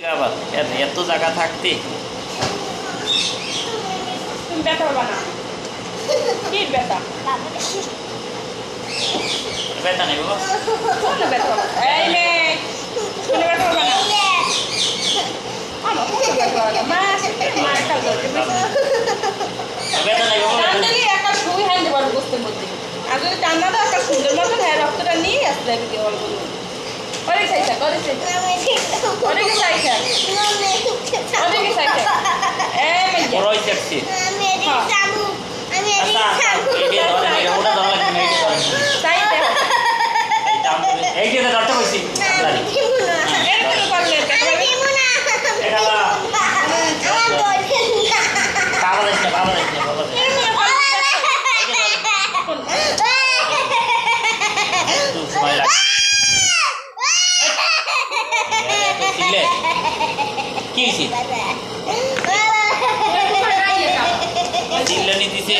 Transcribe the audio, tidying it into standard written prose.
আবার এত জায়গা থাকতে তুমি ব্যথা পাবা না। কি ব্যথা? ব্যথা নেই বাবা। কোনো ব্যথা পাবা না। এই মেয়ে, কোনো ব্যথা পাবা না। আমার কোনো ব্যথা পাবা না। মা আছে, মা একটা ধরতে পারবে। ব্যথা নেই বাবা। টান দিলে একটা সুই হাইতে পারবো গোস্তের মধ্যে। আর যদি টান না দাও, একটা সুন্দর মতন হ্যাঁ রক্তটা নিয়ে আসতে লাগবে দিয়ে অল্প করে। অনেক সাইজ থাক, অনেক সাইজ থাক। অনেক সাইজ থাক। অনেক সাইজ থাক। এই মেয়ে। বড় হয়েছে একটি। সাইজ দেখ। এই যে ধরতে পারছি এরকম করলে দেখা যাবে। বাবা দেখছে বাবা দেখছে বাবা দেখছে এরকম করলে একটু সময় লাগে কি হয়েছে চিল্লানি দিছে